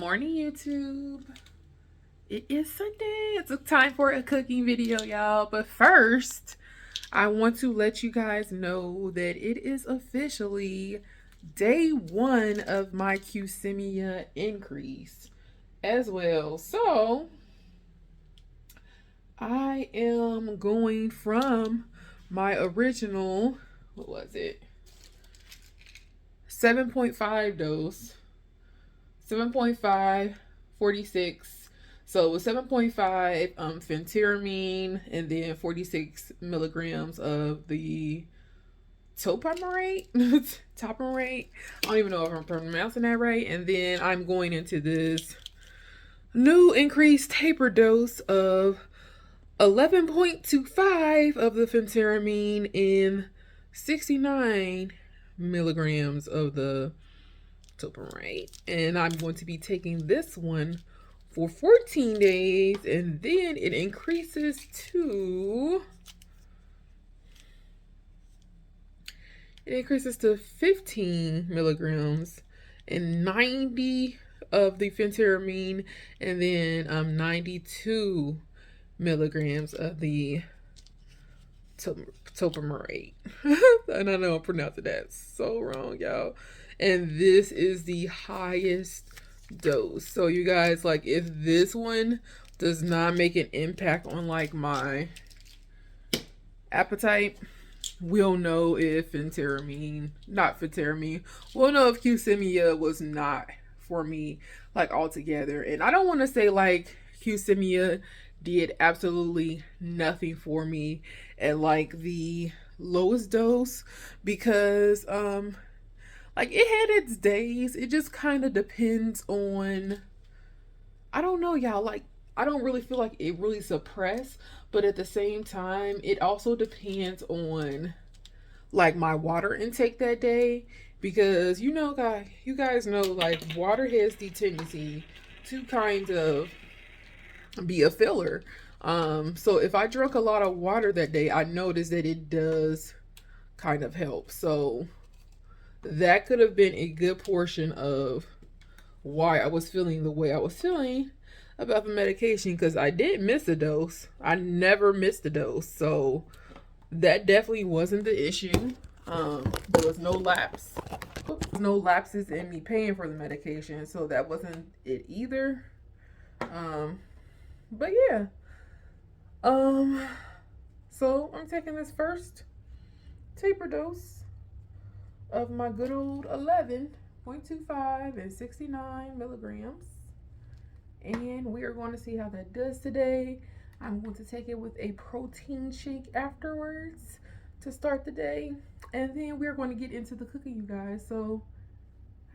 morning, YouTube. It is Sunday. It's a time for a cooking video, y'all. But first, I want to let you guys know that it is officially day one of my Qsimia increase as well. So, I am going from my original, what was it? 7.5 dose. 7.5, 46. So it was 7.5 phentermine and then 46 milligrams of the topiramate. Topiramate. I don't even know if I'm pronouncing that right. And then I'm going into this new increased taper dose of 11.25 of the phentermine and 69 milligrams of the topiramate. And I'm going to be taking this one for 14 days, and then it increases to 15 milligrams and 90 of the phentermine, and then 92 milligrams of the topiramate. And I know I'm pronouncing that so wrong, y'all. And this is the highest dose. So you guys, like, if this one does not make an impact on like my appetite, we'll know if we'll know if Qsimia was not for me, like, altogether. And I don't want to say like Qsimia did absolutely nothing for me at like the lowest dose, because like, it had its days. It just kind of depends on, I don't know, y'all. Like, I don't really feel like it really suppressed, but at the same time, it also depends on like my water intake that day, because you guys know, like, water has the tendency to kind of be a filler. So if I drank a lot of water that day, I noticed that it does kind of help. So that could have been a good portion of why I was feeling the way I was feeling about the medication, because I didn't miss a dose. I never missed a dose. So that definitely wasn't the issue. There was no lapse. No lapses in me paying for the medication, so that wasn't it either. But yeah. So I'm taking this first taper dose of my good old 11.25 and 69 milligrams. And we are going to see how that does today. I'm going to take it with a protein shake afterwards to start the day. And then we're going to get into the cooking, you guys. So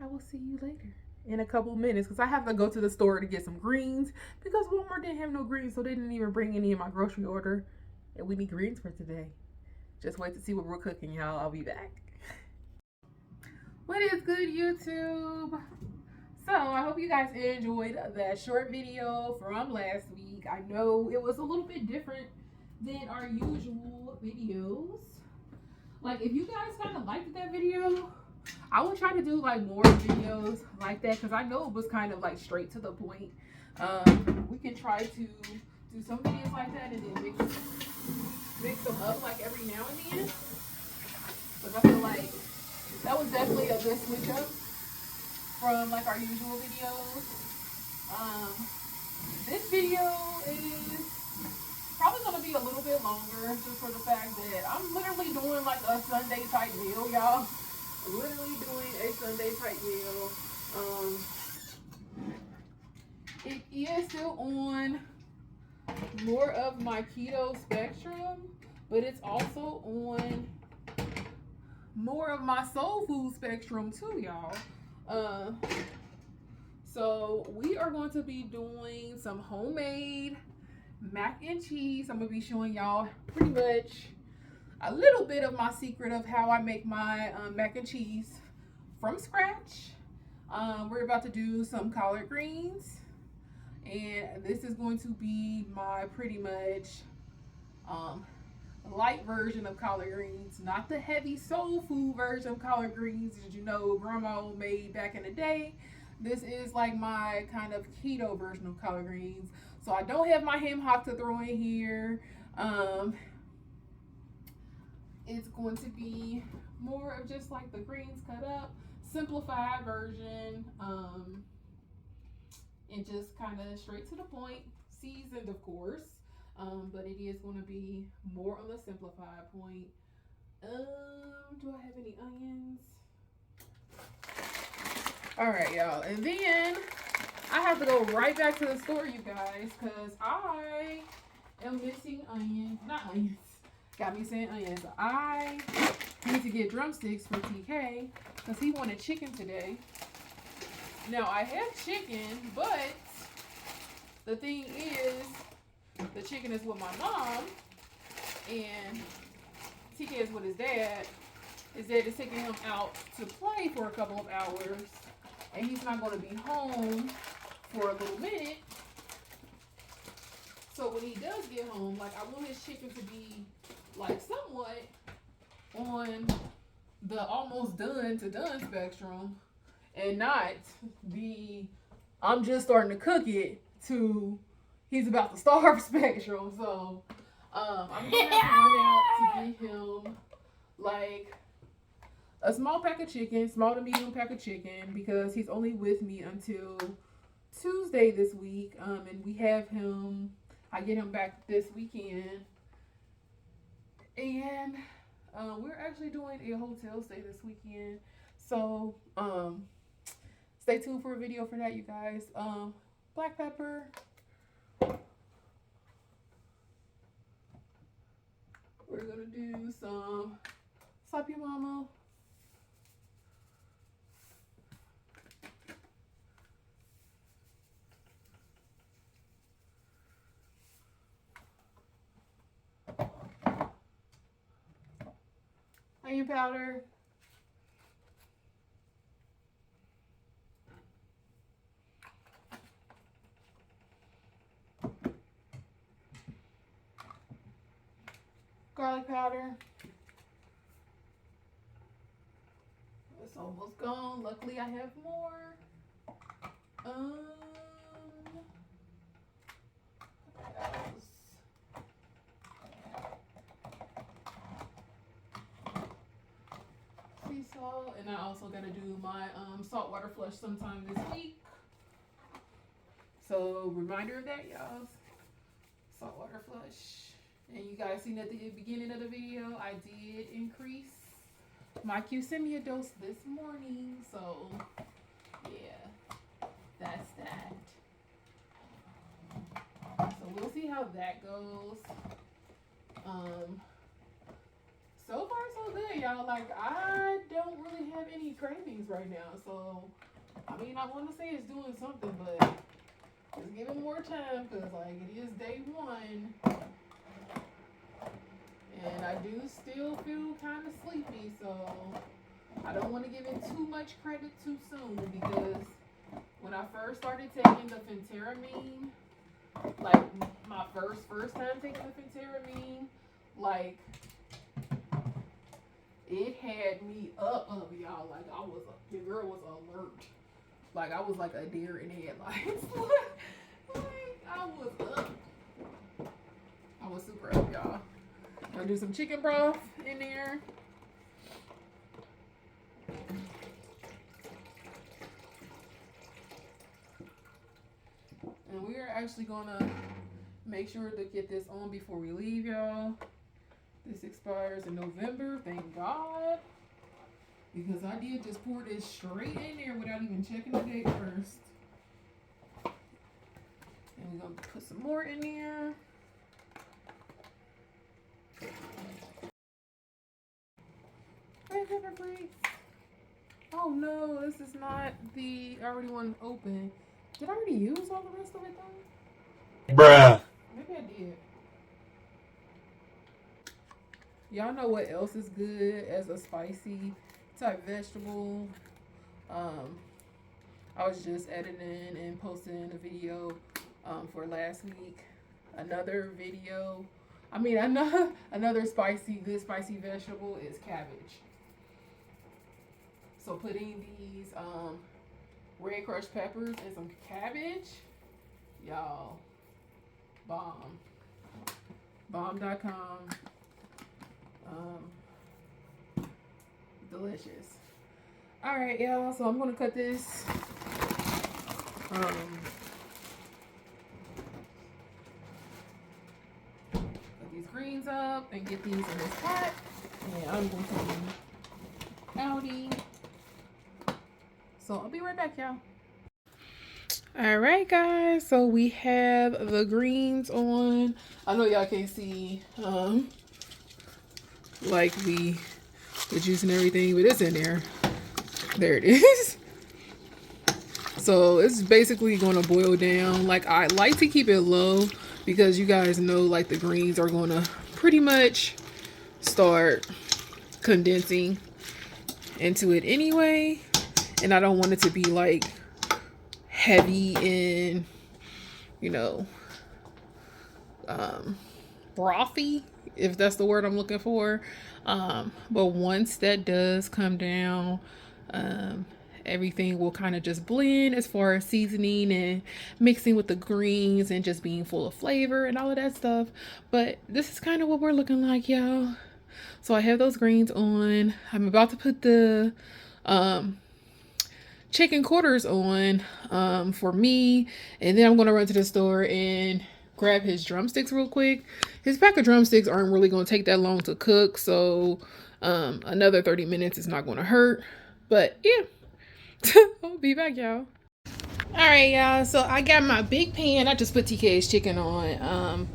I will see you later in a couple minutes, because I have to go to the store to get some greens, because Walmart didn't have no greens, so they didn't even bring any in my grocery order. And we need greens for today. Just wait to see what we're cooking, y'all. I'll be back. What is good, YouTube? So I hope you guys enjoyed that short video from last week. I know it was a little bit different than our usual videos. Like, if you guys kind of liked that video, I will try to do like more videos like that, because I know it was kind of like straight to the point. We can try to do some videos like that and then mix them up like every now and then. Because I feel like that was definitely a good switch up from like our usual videos. This video is probably gonna be a little bit longer, just for the fact that I'm literally doing like a Sunday type meal, y'all. Literally doing a Sunday type meal. It is still on more of my keto spectrum, but it's also on more of my soul food spectrum too, y'all. So we are going to be doing some homemade mac and cheese. I'm gonna be showing y'all pretty much a little bit of my secret of how I make my mac and cheese from scratch. We're about to do some collard greens, and this is going to be my pretty much light version of collard greens, not the heavy soul food version of collard greens that grandma made back in the day. This is like my kind of keto version of collard greens. So I don't have my ham hock to throw in here. It's going to be more of just like the greens cut up, simplified version, and just kind of straight to the point, seasoned of course, but it is going to be more on the simplified point. Do I have any onions? All right, y'all, and then I have to go right back to the store, you guys, because I am missing onions. Not onions. Got me saying onions. I need to get drumsticks for TK because he wanted chicken today. Now, I have chicken, but the thing is, the chicken is with my mom, and TK is with his dad. His dad is taking him out to play for a couple of hours, and he's not going to be home for a little minute. So when he does get home, like, I want his chicken to be like somewhat on the almost done to done spectrum, and not the I'm just starting to cook it to he's about to starve spectrum. So I'm gonna have to run out to get him like a small pack of chicken, small to medium pack of chicken, because he's only with me until Tuesday this week. And we have him, I get him back this weekend. And we're actually doing a hotel stay this weekend. So stay tuned for a video for that, you guys. Black pepper. We're gonna do some slap your mama. Onion powder. Garlic powder. It's almost gone. Luckily I have more. What else? Sea salt, and I also gotta do my saltwater flush sometime this week. So reminder of that, y'all. Saltwater flush. And you guys seen at the beginning of the video, I did increase my Qsimia dose this morning. So yeah, that's that. So we'll see how that goes. So far so good, y'all. Like, I don't really have any cravings right now. So I mean, I want to say it's doing something, but just give it more time, because like it is day one. And I do still feel kind of sleepy, so I don't want to give it too much credit too soon, because when I first started taking the phentermine, like my first time taking the phentermine, like it had me up, y'all. Like your girl was alert. Like I was like a deer in headlights. Like I was up. I was super up, y'all. I'll do some chicken broth in there. And we are actually gonna make sure to get this on before we leave, y'all. This expires in November, thank God. Because I did just pour this straight in there without even checking the date first. And we're gonna put some more in there. Hey, pepper flakes. Oh no, this is not the already one open. Did I already use all the rest of it though? Bruh. Maybe I did. Y'all know what else is good as a spicy type vegetable? I was just editing and posting a video for last week. Another video. I mean, another good spicy vegetable is cabbage. So putting these red crushed peppers, and some cabbage. Y'all, bomb. Bomb.com. Delicious. All right, y'all. So I'm gonna cut this. Cut these greens up and get these in this pot. And I'm going to be outie. So I'll be right back, y'all. All right, guys. So we have the greens on. I know y'all can't see like the juice and everything, but it's in there. There it is. So it's basically going to boil down. Like, I like to keep it low because you guys know like the greens are going to pretty much start condensing into it anyway. And I don't want it to be like heavy and, you know, frothy, if that's the word I'm looking for. But once that does come down, everything will kind of just blend as far as seasoning and mixing with the greens and just being full of flavor and all of that stuff. But this is kind of what we're looking like, y'all. So I have those greens on. I'm about to put the chicken quarters on for me, and then I'm going to run to the store and grab his drumsticks real quick. His pack of drumsticks aren't really going to take that long to cook, so another 30 minutes is not going to hurt. But yeah, I'll be back, y'all. All right, y'all. So I got my big pan. I just put TK's chicken on.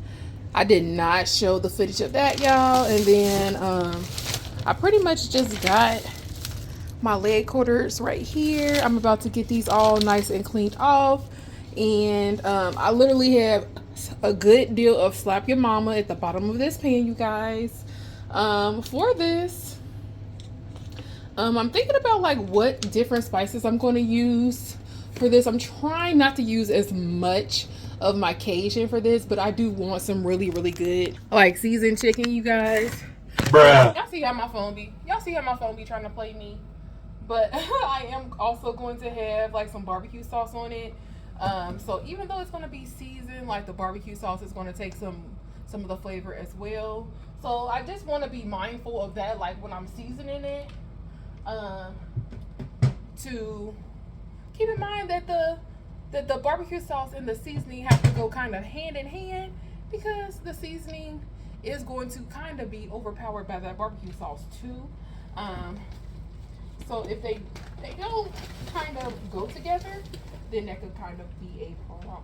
I did not show the footage of that, y'all. And then I pretty much just got my leg quarters right here. I'm about to get these all nice and cleaned off. And I literally have a good deal of Slap Your Mama at the bottom of this pan, you guys. For this, I'm thinking about like what different spices I'm going to use for this. I'm trying not to use as much of my Cajun for this, but I do want some really, really good like seasoned chicken, you guys. Bruh. Y'all see how my phone be? Y'all see how my phone be trying to play me? But I am also going to have like some barbecue sauce on it. So even though it's going to be seasoned, like the barbecue sauce is going to take some of the flavor as well. So I just want to be mindful of that, like when I'm seasoning it, to keep in mind that the barbecue sauce and the seasoning have to go kind of hand in hand, because the seasoning is going to kind of be overpowered by that barbecue sauce too. So if they don't kind of go together, then that could kind of be a problem.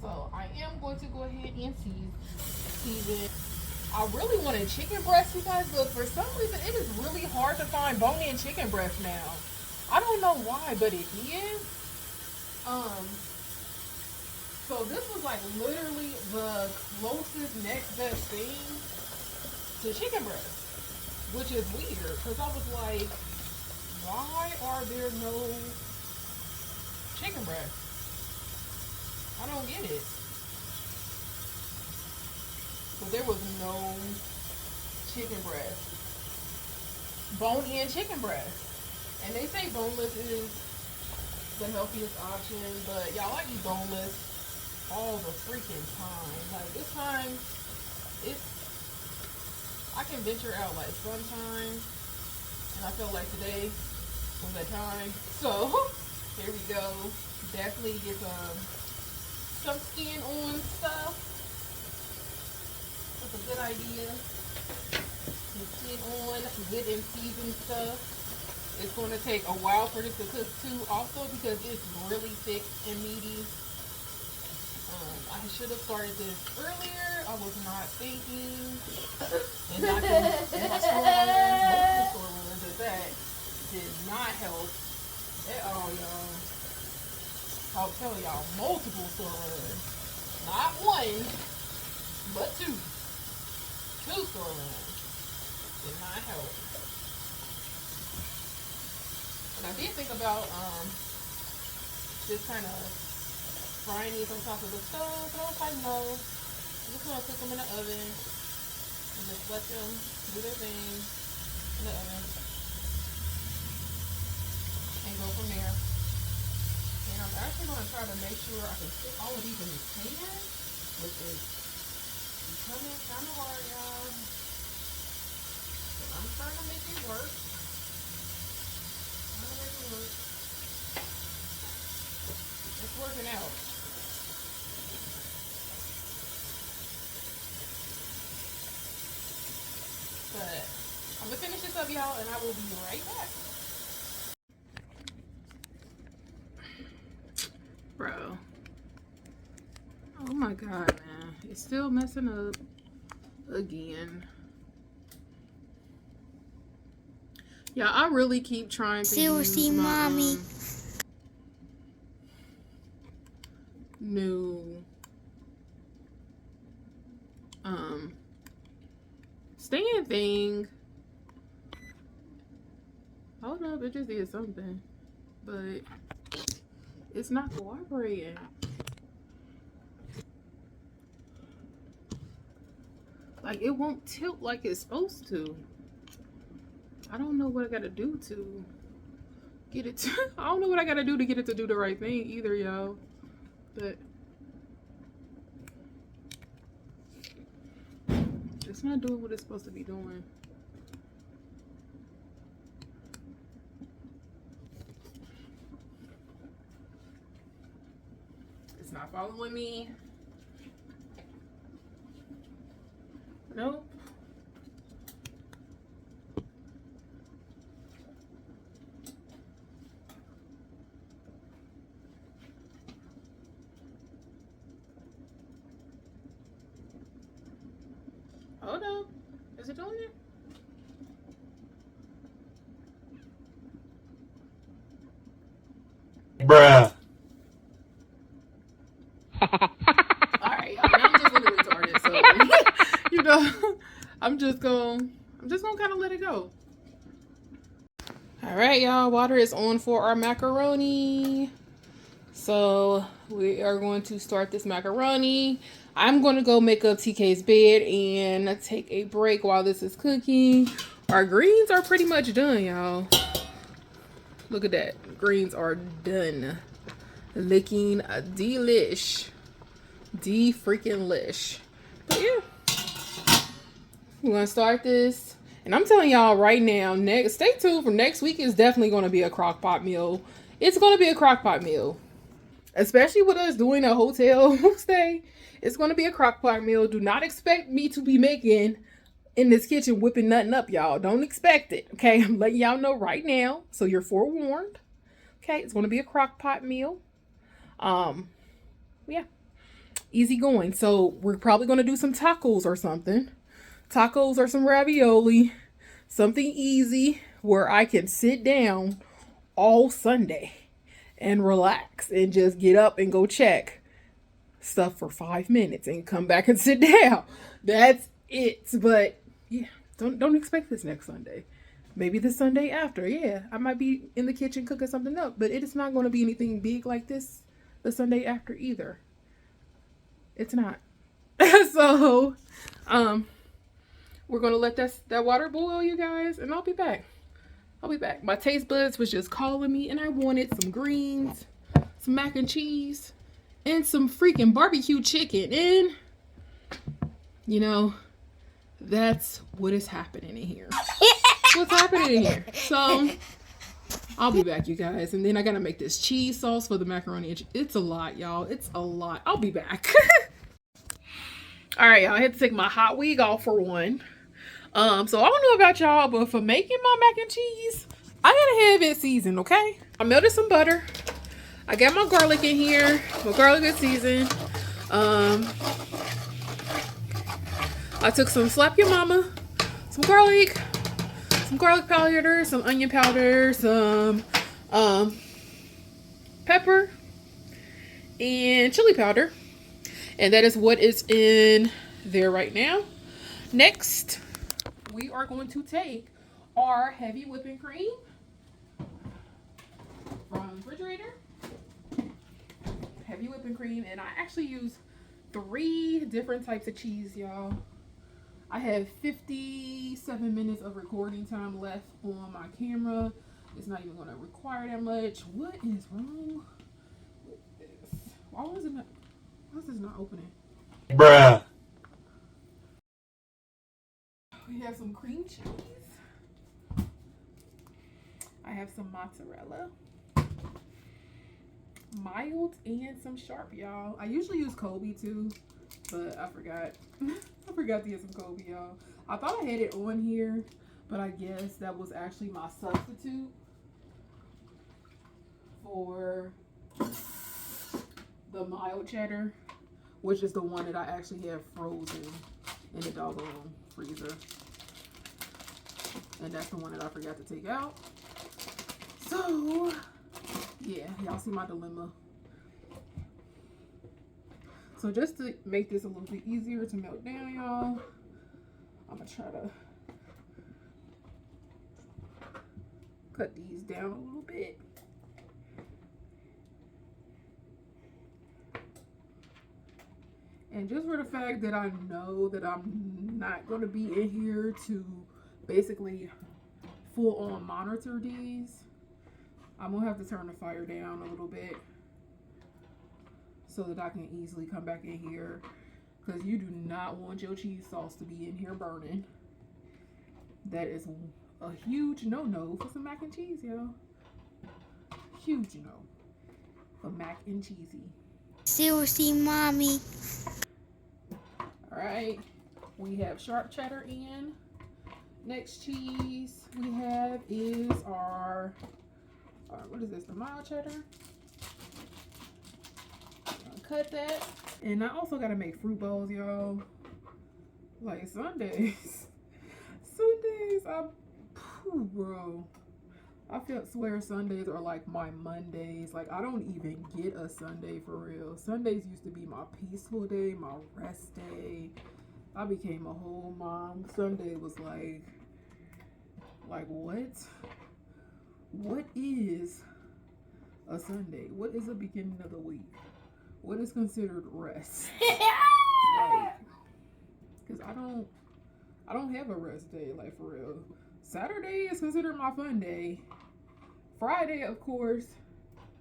So I am going to go ahead and season. I really wanted chicken breast, you guys, but for some reason it is really hard to find bone-in chicken breast now. I don't know why, but it is. So this was like literally the closest next best thing to chicken breast, which is weird, because I was like, why are there no chicken breast? I don't get it. But there was no chicken breast. Bone-in chicken breast. And they say boneless is the healthiest option, but y'all, I eat boneless all the freaking time. Like this time, I can venture out like sometimes, and I feel like today was that time. So here we go. Definitely get some skin on stuff. That's a good idea. Some skin on, good and seasoned stuff. It's going to take a while for this to cook too, also because it's really thick and meaty. I should have started this earlier. I was not thinking. And not in my store runs, multiple store runs at that, did not help at all, y'all. I'll tell y'all, multiple store runs. Not one, but two. Two store runs did not help. And I did think about just kind of frying these on top of the stove, but I was like, no, I'm just gonna cook them in the oven and just let them do their thing in the oven and go from there. And I'm actually going to try to make sure I can fit all of these in the pan, which is becoming kind of hard, y'all. But I'm trying to make it work. It's working out. But I'm gonna finish this up, y'all, and I will be right back. Bro. Oh my god, man. It's still messing up again. Yeah, I really keep trying to use my mommy. New stand thing. Hold up, it just did something, but it's not cooperating. Like, it won't tilt like it's supposed to. I don't know what I gotta do to get it to, I don't know what I gotta do to get it to do the right thing either, y'all. But it's not doing what it's supposed to be doing. It's not following me. Nope. Hold up. Is it doing it? Bruh. Alright, y'all. Now I'm just looking retarded, so you know, I'm just gonna kind of let it go. Alright, y'all, water is on for our macaroni. So we are going to start this macaroni. I'm going to go make up TK's bed and take a break while this is cooking. Our greens are pretty much done, y'all. Look at that. Greens are done. Looking delish. De-freaking-lish. But yeah. We're going to start this. And I'm telling y'all right now, stay tuned for next week. Is definitely going to be a crock pot meal. It's going to be a crock pot meal. Especially with us doing a hotel stay. It's going to be a crock pot meal. Do not expect me to be making in this kitchen whipping nothing up, y'all. Don't expect it. Okay, I'm letting y'all know right now. So you're forewarned. Okay, it's going to be a crock pot meal. Yeah. Easy going. So we're probably going to do some tacos or something. Tacos or some ravioli. Something easy where I can sit down all Sunday and relax and just get up and go check stuff for 5 minutes and come back and sit down. That's it. But yeah, don't expect this next Sunday. Maybe the Sunday after. Yeah, I might be in the kitchen cooking something up, but it is not going to be anything big like this the Sunday after either. It's not. So, we're going to let that water boil, you guys, and I'll be back. My taste buds was just calling me, and I wanted some greens, some mac and cheese, and some freaking barbecue chicken. And, you know, that's what is happening in here. What's happening in here? So, I'll be back, you guys. And then I got to make this cheese sauce for the macaroni. It's a lot, y'all. It's a lot. I'll be back. All right, y'all. I had to take my hot wig off for one. So I don't know about y'all, but for making my mac and cheese, I gotta have it seasoned, okay? I melted some butter. I got my garlic in here. My garlic is seasoned. I took some Slap Your Mama, some garlic powder, some onion powder, some pepper, and chili powder. And that is what is in there right now. Next, we are going to take our heavy whipping cream from the refrigerator. Heavy whipping cream, and I actually use 3 different types of cheese, y'all. I have 57 minutes of recording time left on my camera. It's not even going to require that much. What is wrong with this? Why is this not opening? Bruh. We have some cream cheese. I have some mozzarella. Mild and some sharp, y'all. I usually use Kobe too, but I forgot. I forgot to get some Kobe, y'all. I thought I had it on here, but I guess that was actually my substitute for the mild cheddar, which is the one that I actually have frozen in the doggone freezer. And that's the one that I forgot to take out. So, yeah, y'all see my dilemma. So just to make this a little bit easier to melt down, y'all, I'm gonna try to cut these down a little bit. And just for the fact that I know that I'm not going to be in here to basically full on monitor these, I'm going to have to turn the fire down a little bit so that I can easily come back in here, because you do not want your cheese sauce to be in here burning. That is a huge no-no for some mac and cheese, y'all. Huge no for mac and cheesy. Seriously, mommy. All right, we have sharp cheddar in. Next cheese we have is our what is this? The mild cheddar. Cut that. And I also gotta make fruit bowls, y'all. Like Sundays. Bro. I swear Sundays are like my Mondays. Like, I don't even get a Sunday for real. Sundays used to be my peaceful day, my rest day. I became a whole mom. Sunday was like what? What is a Sunday? What is the beginning of the week? What is considered rest? Like, because I don't have a rest day, like, for real. Saturday is considered my fun day. Friday, of course,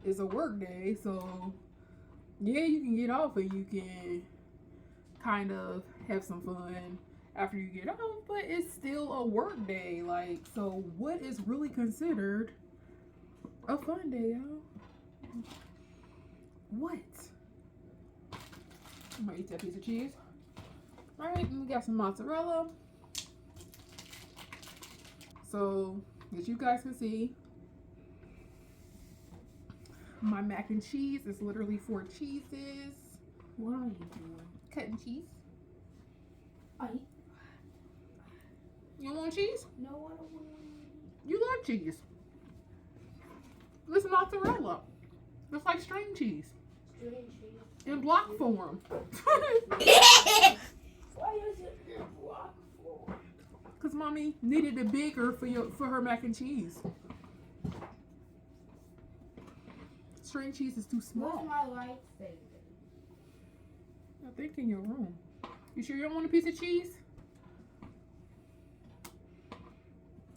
is a work day, so yeah, you can get off and you can kind of have some fun after you get off, but it's still a work day. Like, so what is really considered a fun day, y'all? What? I'm gonna eat that piece of cheese. All right, and we got some mozzarella. So, as you guys can see, my mac and cheese is literally 4 cheeses. What are you doing? Cutting cheese. I. You want cheese? No, I don't want. You love cheese. This mozzarella. It's like string cheese. String cheese. In block form. Why is it in block form? Because mommy needed it bigger for her mac and cheese. String cheese is too small. Where's my lightsaber? I think in your room. You sure you don't want a piece of cheese?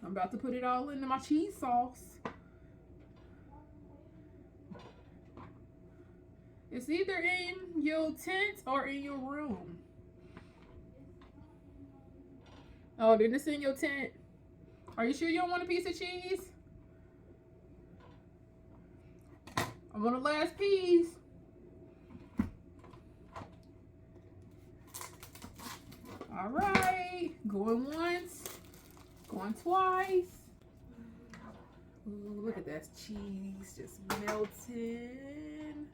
I'm about to put it all into my cheese sauce. It's either in your tent or in your room. Oh, then it's in your tent. Are you sure you don't want a piece of cheese? I want the last piece. All right, going once, going twice. Ooh, look at that cheese just melting.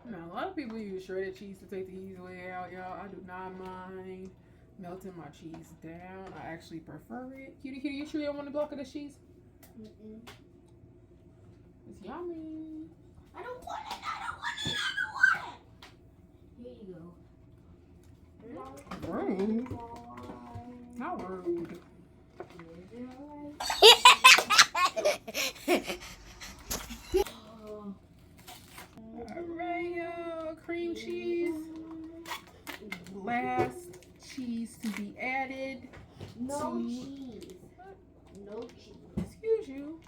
Now, a lot of people use shredded cheese to take the easy way out, y'all. I do not mind melting my cheese down. I actually prefer it. Cutie, you sure you don't want a block of the cheese? Mm-mm. It's yummy. I don't want it. I don't want it. I don't want it. Here you go. Rude. How rude. Alright, y'all. Cream cheese. Last cheese to be added. No to cheese. No cheese. Excuse you.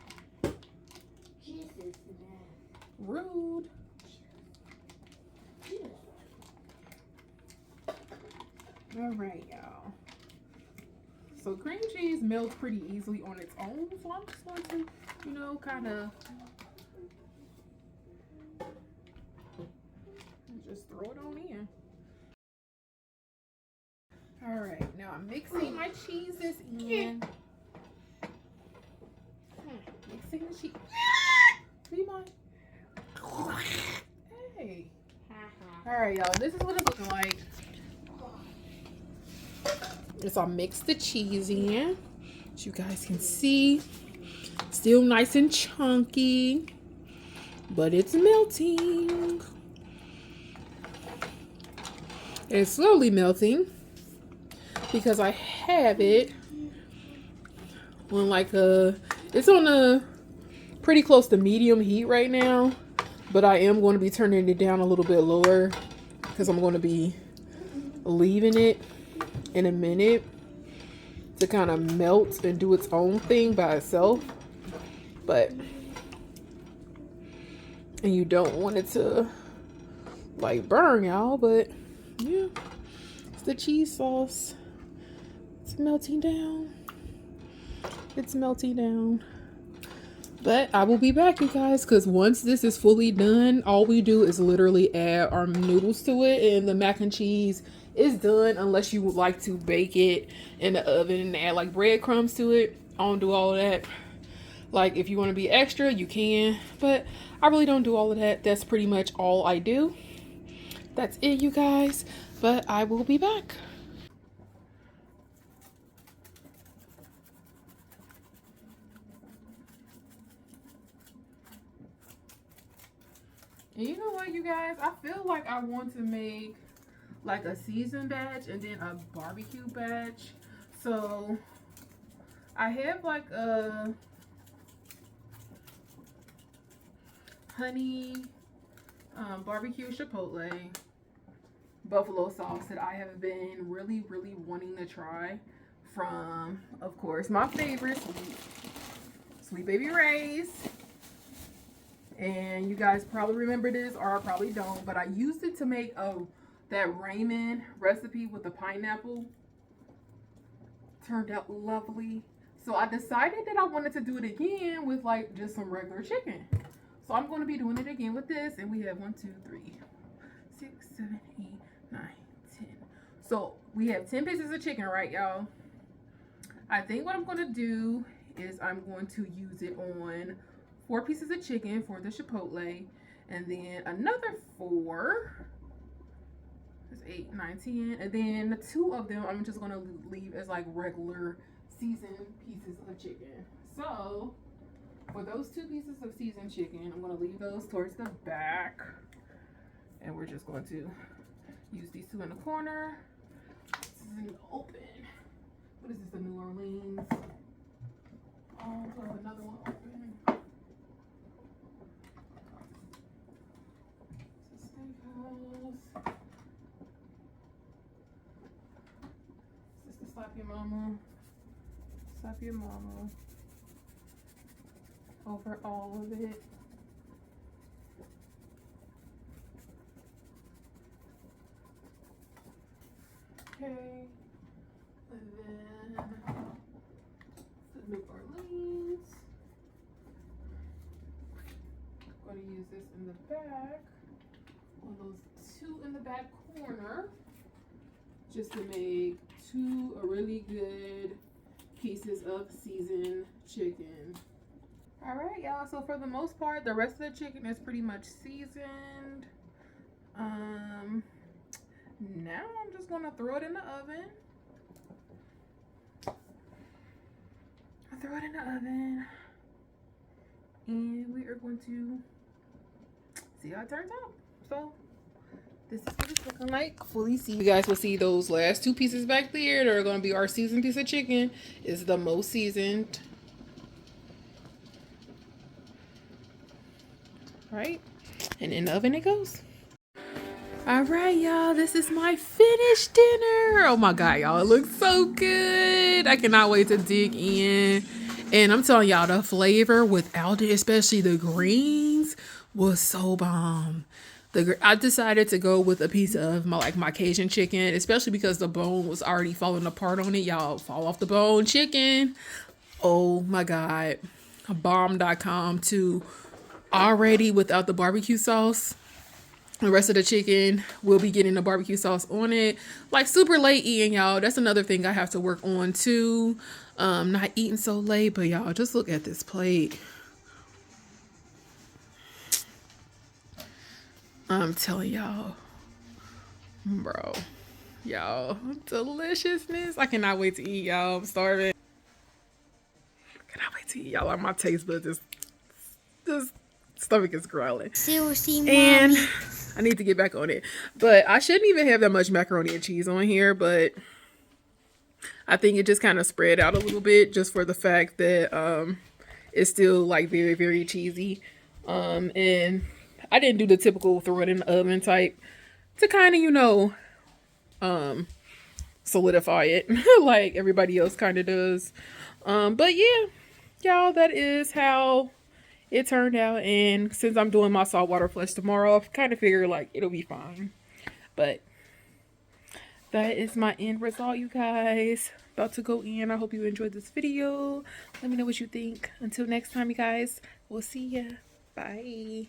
Cheese is Rude. cheese. All right, y'all. So cream cheese melts pretty easily on its own. So I'm just going to, you know, kind of just throw it on in. All right, now I'm mixing my cheeses in. Mixing the cheese. Be mine. Hey. All right, y'all. This is what it's looking like. So I'll mix the cheese in. As you guys can see, still nice and chunky, but it's melting. It's slowly melting because I have it on like it's on a pretty close to medium heat right now, but I am going to be turning it down a little bit lower because I'm going to be leaving it in a minute to kind of melt and do its own thing by itself. And you don't want it to like burn, y'all, but yeah, it's the cheese sauce. It's melting down. It's melting down. But I will be back, you guys, because once this is fully done, all we do is literally add our noodles to it, and the mac and cheese is done unless you would like to bake it in the oven and add like breadcrumbs to it. I don't do all of that. Like if you want to be extra, you can, but I really don't do all of that. That's pretty much all I do. That's it, you guys, but I will be back. And you know what, you guys? I feel like I want to make like a seasoned batch and then a barbecue batch. So I have like a honey barbecue chipotle buffalo sauce that I have been really wanting to try from, of course, my favorite, Sweet Baby Ray's. And you guys probably remember this, or I probably don't, but I used it to make that ramen recipe with the pineapple. Turned out lovely. So I decided that I wanted to do it again with like just some regular chicken. So I'm going to be doing it again with this. And we have 1, 2, 3, 6, 7, 8, 9, 10. So we have 10 pieces of chicken, right, y'all? I think what I'm going to do is I'm going to use it on 4 pieces of chicken for the chipotle, and then another 4. That's 8, 9, 10, and then 2 of them I'm just gonna leave as like regular seasoned pieces of chicken. So for those 2 pieces of seasoned chicken, I'm gonna leave those towards the back, and we're just going to use these 2 in the corner. This is an open. What is this? The New Orleans. Oh, we'll have another one open. Sister, slap your mama. Slap your mama. Over all of it. Okay. And then the New Orleans. I'm going to use this in the back. On those 2 in the back corner, just to make 2 really good pieces of seasoned chicken. All right, y'all, so for the most part, the rest of the chicken is pretty much seasoned. Now I'm just gonna throw it in the oven. I throw it in the oven, and we are going to see how it turns out. So this is what it's looking like. Fully seasoned. You guys will see those last 2 pieces back there that are going to be our seasoned piece of chicken is the most seasoned. Right? And in the oven it goes. All right, y'all. This is my finished dinner. Oh my God, y'all. It looks so good. I cannot wait to dig in And I'm telling y'all, the flavor without it, especially the greens, was so bomb. I decided to go with a piece of my Cajun chicken, especially because the bone was already falling apart on it. Y'all, fall off the bone chicken. Oh my god, bomb.com too. Already without the barbecue sauce. The rest of the chicken will be getting the barbecue sauce on it. Like super late eating, y'all. That's another thing I have to work on too. Not eating so late, but y'all just look at this plate. I'm telling y'all, bro, y'all, deliciousness. I cannot wait to eat, y'all. I'm starving. Cannot wait to eat, y'all. Like my taste buds just stomach is growling. Seriously, And mommy. I need to get back on it. But I shouldn't even have that much macaroni and cheese on here, but I think it just kind of spread out a little bit just for the fact that it's still like very, very cheesy. And I didn't do the typical throw it in the oven type to kind of, solidify it like everybody else kind of does. But yeah, y'all, that is how it turned out. And since I'm doing my saltwater flesh tomorrow, I kind of figure like it'll be fine. But that is my end result, you guys. About to go in. I hope you enjoyed this video. Let me know what you think. Until next time, you guys, we'll see ya. Bye.